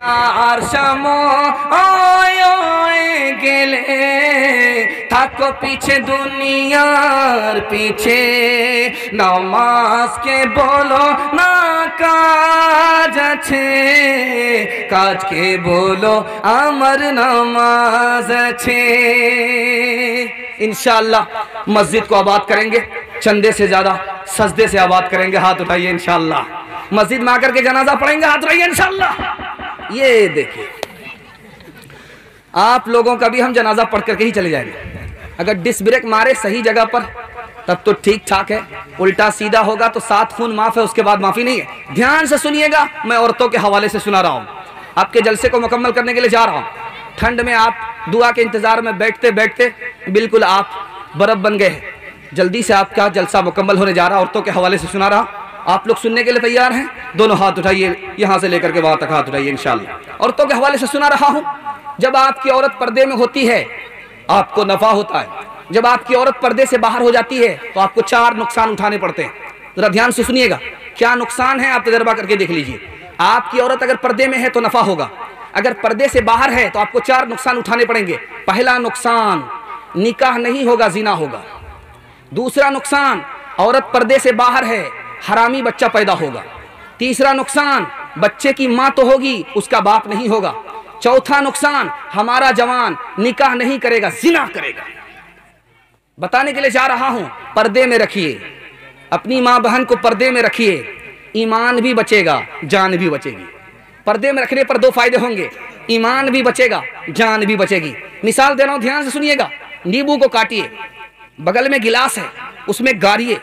আর সময় গেলে থাকো পিছে দুনিয়ার পিছে, নামাজকে বলো না কাজ আছে, কাজকে बोलो अमर नमाज छे। इंशाअल्लाह मस्जिद को आबाद करेंगे, चंदे से ज्यादा सजदे से आबाद करेंगे। हाथ उठाइए इंशाअल्लाह। मस्जिद में आकर के जनाजा पढ़ेंगे, हाथ उठाइए इंशाअल्लाह। ये देखिए, आप लोगों का भी हम जनाजा पढ़ करके ही चले जाएंगे। अगर डिस्क ब्रेक मारे सही जगह पर तब तो ठीक ठाक है, उल्टा सीधा होगा तो 7 खून माफ है, उसके बाद माफी नहीं है। ध्यान से सुनिएगा, मैं औरतों के हवाले से सुना रहा हूं। आपके जलसे को मुकम्मल करने के लिए जा रहा हूं। ठंड में आप दुआ के इंतजार में बैठते बैठते बिल्कुल आप बर्फ बन गए हैं। जल्दी से आपका जलसा मुकम्मल होने जा रहा, औरतों के हवाले से सुना रहा। आप लोग सुनने के लिए तैयार हैं? दोनों हाथ उठाइए, यहां से लेकर के वहां तक हाथ उठाइए इंशाअल्लाह। औरतों के हवाले से सुना रहा हूं। जब आपकी औरत पर्दे में होती है आपको नफा होता है, जब आपकी औरत पर्दे से बाहर हो जाती है तो आपको 4 नुकसान उठाने पड़ते हैं। जरा ध्यान से सुनिएगा, क्या नुकसान है आप तजर्बा करके देख लीजिए। आपकी औरत अगर पर्दे में है तो नफा होगा, अगर पर्दे से बाहर है तो आपको 4 नुकसान उठाने पड़ेंगे। पहला नुकसान, निकाह नहीं होगा, जिना होगा। दूसरा नुकसान, औरत पर्दे से बाहर है, हरामी बच्चा पैदा होगा। तीसरा नुकसान, बच्चे की माँ तो होगी, उसका बाप नहीं होगा। चौथा नुकसान, हमारा जवान निकाह नहीं करेगा, जिना करेगा। बताने के लिए जा रहा हूं, पर्दे में रखिए, अपनी माँ बहन को पर्दे में रखिए, ईमान भी बचेगा, जान भी बचेगी। पर्दे में रखने पर 2 फायदे होंगे, ईमान भी बचेगा, जान भी बचेगी। मिसाल दे रहा हूं, ध्यान से सुनिएगा। नींबू को काटिए, बगल में गिलास है, उसमें गाड़िए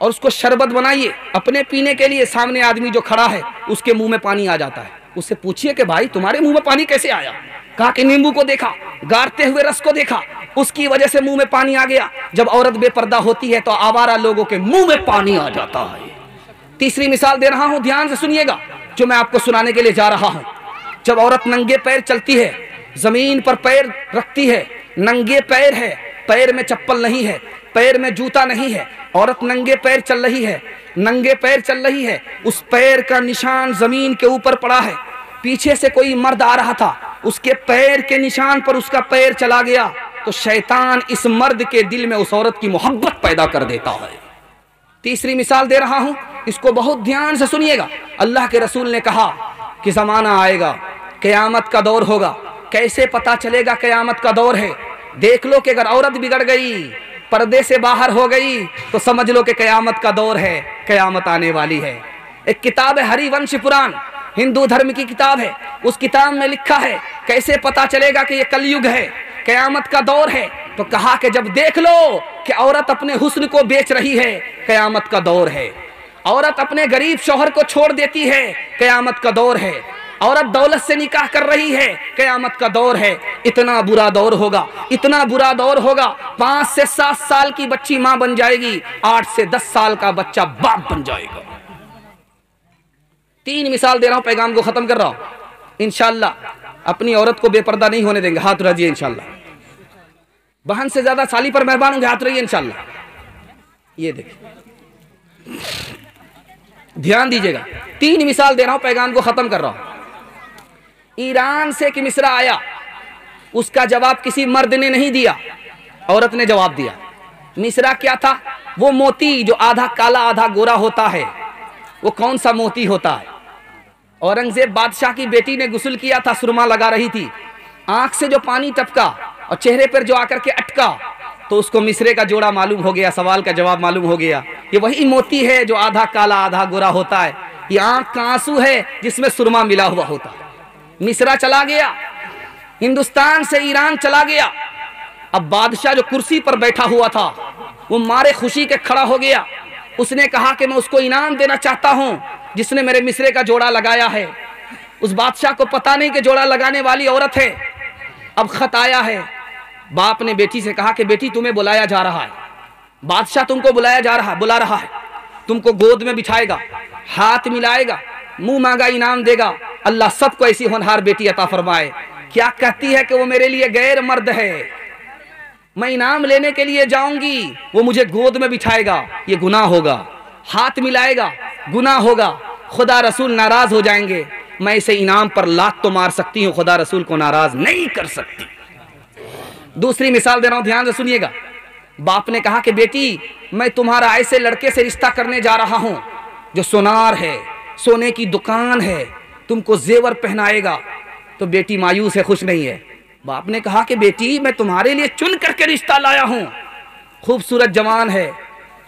और उसको शरबत बनाइए अपने पीने के लिए। सामने आदमी जो खड़ा है उसके मुंह में पानी आ जाता है, उससे पूछिए कि भाई तुम्हारे मुंह में पानी कैसे आया? कहा कि नींबू को देखा, गारते हुए रस को देखा, उसकी वजह से मुंह में पानी आ गया। जब औरत बेपर्दा होती है तो आवारा लोगों के मुंह में पानी आ जाता है। तीसरी मिसाल दे रहा हूं, ध्यान से सुनिएगा, जो मैं आपको सुनाने के लिए जा रहा हूं। जब औरत नंगे पैर चलती है, जमीन पर पैर रखती है, नंगे पैर है, पैर में चप्पल नहीं है, पैर में जूता नहीं है, औरत नंगे पैर चल रही है, नंगे पैर चल रही है, उस पैर का निशान जमीन के ऊपर पड़ा है। पीछे से कोई मर्द आ रहा था, उसके पैर के निशान पर उसका पैर चला गया तो शैतान इस मर्द के दिल में उस औरत की मोहब्बत पैदा कर देता है। तीसरी मिसाल दे रहा हूं, इसको बहुत ध्यान से सुनिएगा। अल्लाह के रसूल ने कहा कि जमाना आएगा, कयामत का दौर होगा। कैसे पता चलेगा कयामत का दौर है? देख लो कि अगर औरत बिगड़ गई, पर्दे से बाहर हो गई तो समझ लो कि कयामत का दौर है, कयामत आने वाली है। एक किताब है हरिवंश पुराण, हिंदू धर्म की किताब है। उस किताब में लिखा है कैसे पता चलेगा कि ये कलयुग है, कयामत का दौर है। तो कहा कि जब देख लो कि औरत अपने हुस्न को बेच रही है, कयामत का दौर है। औरत अपने गरीब शौहर को छोड़ देती है, कयामत का दौर है। औरत दौलत से निकाह कर रही है, कयामत का दौर है। इतना बुरा दौर होगा, इतना बुरा दौर होगा, 5 से 7 साल की बच्ची मां बन जाएगी, 8 से 10 साल का बच्चा बाप बन जाएगा। 3 मिसाल दे रहा हूं, पैगाम को खत्म कर रहा हूं। इंशाअल्लाह अपनी औरत को बेपर्दा नहीं होने देंगे, हाथ उठाइए इंशाअल्लाह। बहन से ज्यादा साली पर मेहरबान होंगे, हाथ रहिए इंशाअल्लाह। ये देखिए, ध्यान दीजिएगा, 3 मिसाल दे रहा हूं, पैगाम को खत्म कर रहा हूं। ईरान से एक मिसरा आया, उसका जवाब किसी मर्द ने नहीं दिया, औरत ने जवाब दिया। मिसरा क्या था? वो मोती जो आधा काला आधा गोरा होता है, वो कौन सा मोती होता है? औरंगजेब बादशाह की बेटी ने गुस्ल किया था, सुरमा लगा रही थी, आंख से जो पानी टपका और चेहरे पर जो आकर के अटका तो उसको मिसरे का जोड़ा मालूम हो गया, सवाल का जवाब मालूम हो गया। ये वही मोती है जो आधा काला आधा गोरा होता है। ये आंख का आंसू है जिसमें सुरमा मिला हुआ होता है। मिसरा चला गया, हिंदुस्तान से ईरान चला गया। अब बादशाह जो कुर्सी पर बैठा हुआ था वो मारे खुशी के खड़ा हो गया। उसने कहा कि मैं उसको इनाम देना चाहता हूं जिसने मेरे मिसरे का जोड़ा लगाया है। उस बादशाह को पता नहीं कि जोड़ा लगाने वाली औरत है। अब खत आया है, बाप ने बेटी से कहा कि बेटी तुम्हें बुलाया जा रहा है, बादशाह तुमको बुला रहा है, तुमको गोद में बिठाएगा, हाथ मिलाएगा, मुंह मांगा इनाम देगा। अल्लाह सबको ऐसी होनहार बेटी अता फरमाए। क्या कहती है कि वो मेरे लिए गैर मर्द है, मैं इनाम लेने के लिए जाऊंगी, वो मुझे गोद में बिठाएगा, ये गुनाह होगा। हाथ मिलाएगा, गुनाह होगा, खुदा रसूल नाराज हो जाएंगे। मैं इसे इनाम पर लात तो मार सकती हूँ, खुदा रसूल को नाराज नहीं कर सकती। दूसरी मिसाल दे रहा हूं, ध्यान से सुनिएगा। बाप ने कहा कि बेटी मैं तुम्हारा ऐसे लड़के से रिश्ता करने जा रहा हूं जो सोनार है, सोने की दुकान है, तुमको जेवर पहनाएगा। तो बेटी मायूस है, खुश नहीं है। बाप ने कहा कि बेटी मैं तुम्हारे लिए चुन करके रिश्ता लाया हूं, खूबसूरत जवान है,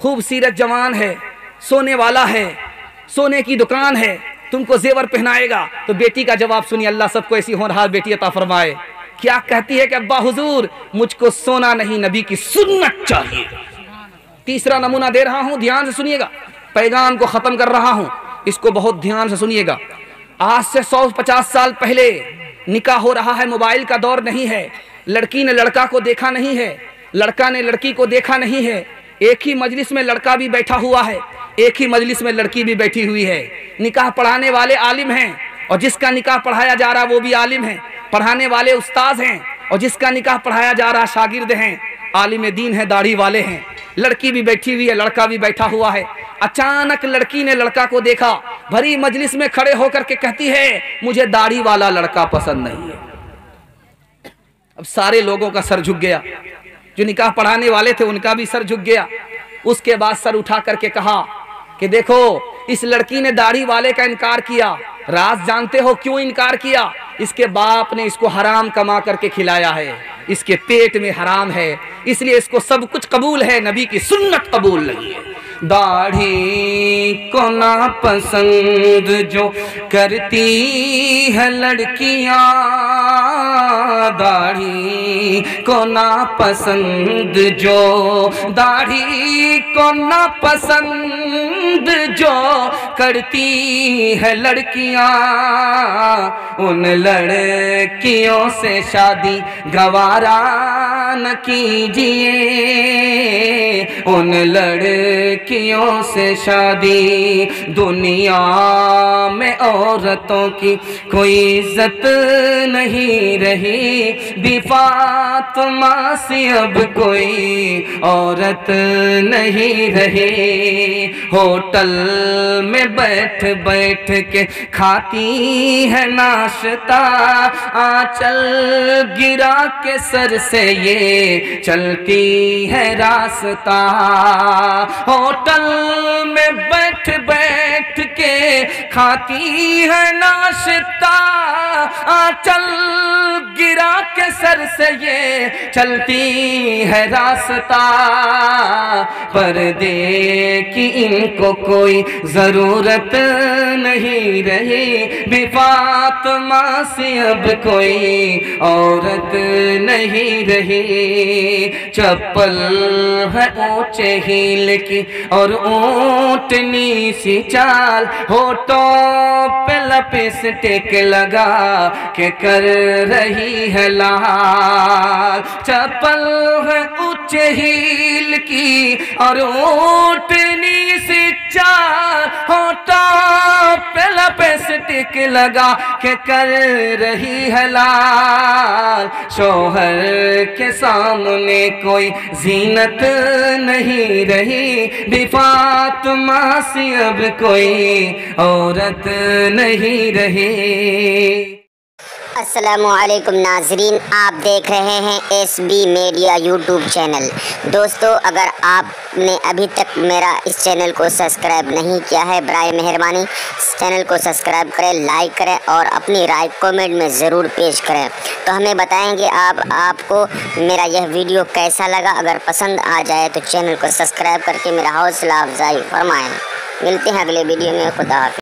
खूबसूरत जवान है, सोने वाला है, सोने की दुकान है, तुमको जेवर पहनाएगा। तो बेटी का जवाब सुनिए, अल्लाह सबको ऐसी होनहार बेटी अता फरमाए। क्या कहती है कि अब्बा हुजूर मुझको सोना नहीं, नबी की सुन्नत चाहिए। तीसरा नमूना दे रहा हूं, ध्यान से सुनिएगा, पैगाम को खत्म कर रहा हूं, इसको बहुत ध्यान से सुनिएगा। आज से 150 साल पहले निकाह हो रहा है, मोबाइल का दौर नहीं है, लड़की ने लड़का को देखा नहीं है, लड़का ने लड़की को देखा नहीं है, एक ही मजलिस में लड़का भी बैठा हुआ है, एक ही मजलिस में लड़की भी बैठी हुई है। निकाह पढ़ाने वाले आलिम हैं और जिसका निकाह पढ़ाया जा रहा वो भी आलिम है, पढ़ाने वाले उस्ताद हैं और जिसका निकाह पढ़ाया जा रहा शागिर्द हैं, आलिम दीन है, दाढ़ी वाले हैं। लड़की भी बैठी हुई है, लड़का भी बैठा हुआ है। अचानक लड़की ने लड़का को देखा, भरी मजलिस में खड़े होकर के कहती है मुझे दाढ़ी वाला लड़का पसंद नहीं है। अब सारे लोगों का सर झुक गया, जो निकाह पढ़ाने वाले थे उनका भी सर झुक गया। उसके बाद सर उठा करके कहा कि देखो इस लड़की ने दाढ़ी वाले का इनकार किया, राज जानते हो क्यों इनकार किया? इसके बाप ने इसको हराम कमा करके खिलाया है, इसके पेट में हराम है, इसलिए इसको सब कुछ कबूल है, नबी की सुन्नत कबूल नहीं है। दाढ़ी को ना पसंद जो करती है लड़कियां, दाढ़ी को ना पसंद जो, दाढ़ी को ना पसंद जो करती है लड़कियां, उन लड़कियों से शादी गवारा न कीजिए, उन लड़कियों से शादी। दुनिया में औरतों की कोई इज्जत नहीं रही, बी फातिमा से अब कोई औरत नहीं रही। होटल में बैठ बैठ के खाती है नाश्ता, आंचल गिरा के सर से ये चलती है रास्ता। होटल में बैठ बैठ के खाती है नाश्ता, आंचल गिरा के सर से ये चलती है रास्ता। पर्दे की इनको कोई जरूरत नहीं रही, बी फातिमा से अब कोई औरत नहीं रही। चप्पल है ऊंचे हील की और ऊंटनी सी चाल, होठों पे लिपस्टिक लगा के कर रही है लाल। चप्पल है ऊंचे हील की और ऊंटनी सी चाल, होठों पे लिपस्टिक लगा के कर रही है लाल। शोहर के सामने कोई जीनत नहीं रही, बी फातिमा से अब कोई औरत नहीं रही। अस्सलामुअलैकुम नाजरीन, आप देख रहे हैं SB मीडिया यूट्यूब चैनल। दोस्तों, अगर आपने अभी तक मेरा इस चैनल को सब्सक्राइब नहीं किया है, बराए मेहरबानी इस चैनल को सब्सक्राइब करें, लाइक करें और अपनी राय कमेंट में ज़रूर पेश करें। तो हमें बताएंगे आपको मेरा यह वीडियो कैसा लगा। अगर पसंद आ जाए तो चैनल को सब्सक्राइब करके मेरा हौसला अफजाई फरमाएँ। मिलते हैं अगले वीडियो में। खुदा हाफ़िज़।